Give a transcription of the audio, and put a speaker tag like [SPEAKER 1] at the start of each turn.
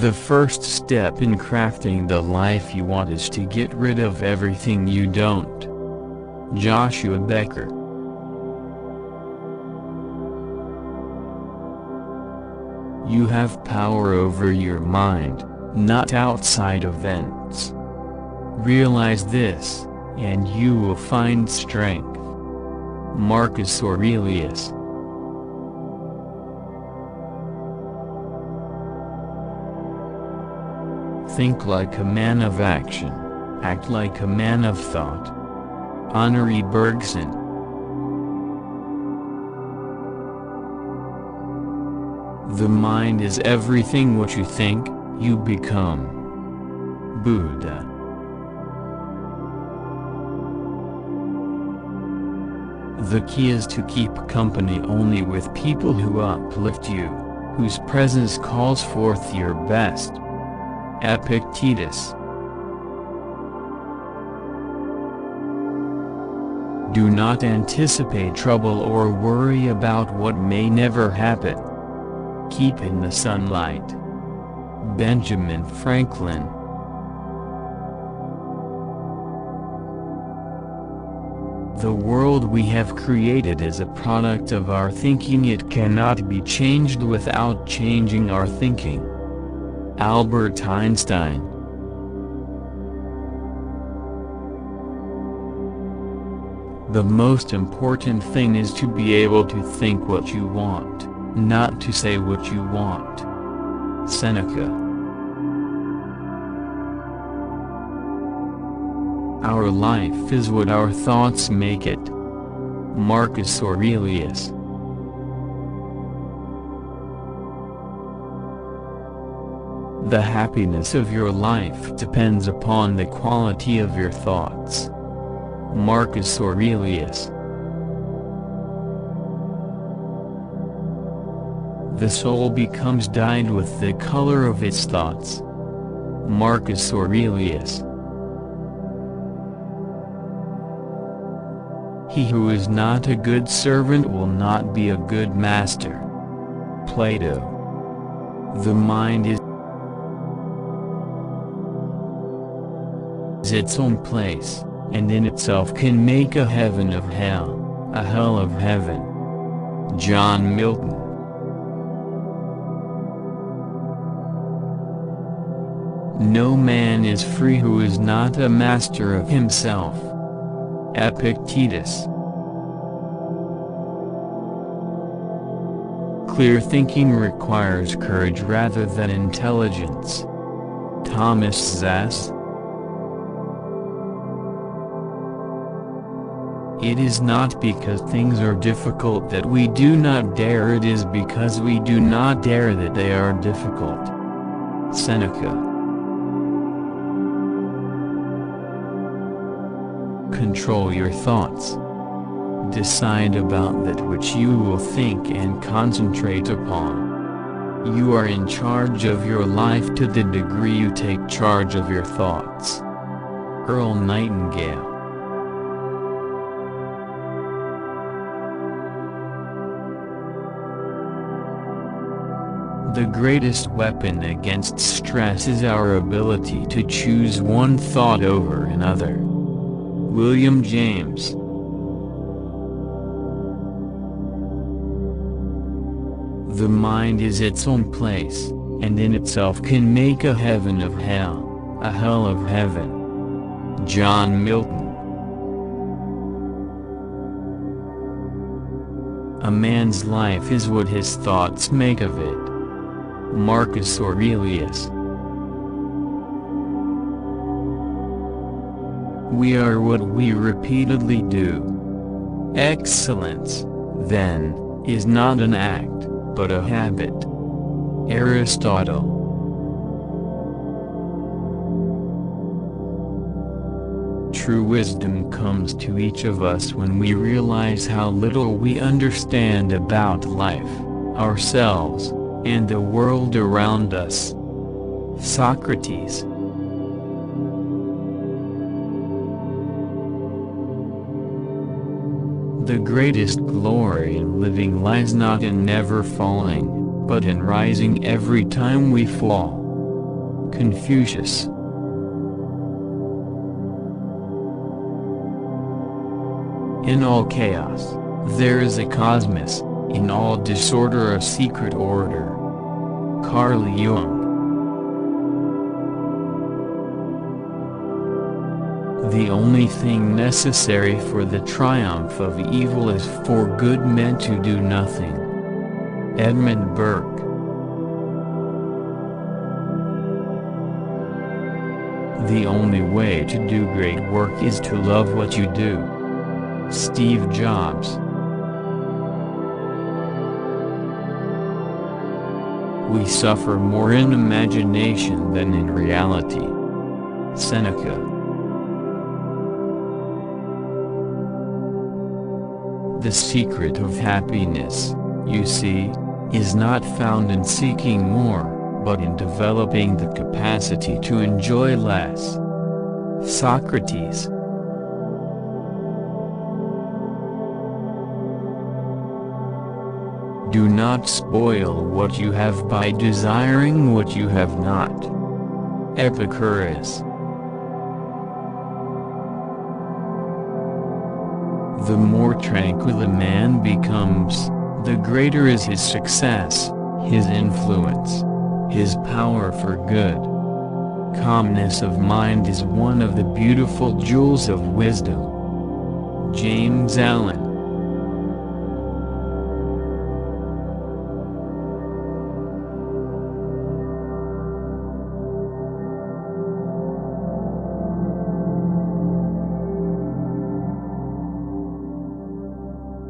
[SPEAKER 1] The first step in crafting the life you want is to get rid of everything you don't. Joshua Becker. You have power over your mind, not outside events. Realize this, and you will find strength. Marcus Aurelius. Think like a man of action, act like a man of thought. Henri Bergson. The mind is everything what you think, you become. Buddha. The key is to keep company only with people who uplift you, whose presence calls forth your best. Epictetus. Do not anticipate trouble or worry about what may never happen. Keep in the sunlight. Benjamin Franklin. The world we have created is a product of our thinking. It cannot be changed without changing our thinking. Albert Einstein. The most important thing is to be able to think what you want, not to say what you want. Seneca. Our life is what our thoughts make it. Marcus Aurelius. The happiness of your life depends upon the quality of your thoughts. Marcus Aurelius. The soul becomes dyed with the color of its thoughts. Marcus Aurelius. He who is not a good servant will not be a good master. Plato. The mind is its own place, and in itself can make a heaven of hell, a hell of heaven. John Milton. No man is free who is not a master of himself. Epictetus. Clear thinking requires courage rather than intelligence. Thomas Zass. It is not because things are difficult that we do not dare, it is because we do not dare that they are difficult. Seneca. Control your thoughts. Decide about that which you will think and concentrate upon. You are in charge of your life to the degree you take charge of your thoughts. Earl Nightingale. The greatest weapon against stress is our ability to choose one thought over another. William James. The mind is its own place, and in itself can make a heaven of hell, a hell of heaven. John Milton. A man's life is what his thoughts make of it. Marcus Aurelius. We are what we repeatedly do. Excellence, then, is not an act, but a habit. Aristotle. True wisdom comes to each of us when we realize how little we understand about life, ourselves, and the world around us. Socrates. The greatest glory in living lies not in never falling, but in rising every time we fall. Confucius. In all chaos, there is a cosmos, in all disorder a secret order. Carl Jung. The only thing necessary for the triumph of evil is for good men to do nothing. Edmund Burke. The only way to do great work is to love what you do. Steve Jobs. We suffer more in imagination than in reality. Seneca. The secret of happiness, you see, is not found in seeking more, but in developing the capacity to enjoy less. Socrates. Do not spoil what you have by desiring what you have not. Epicurus. The more tranquil a man becomes, the greater is his success, his influence, his power for good. Calmness of mind is one of the beautiful jewels of wisdom. James Allen.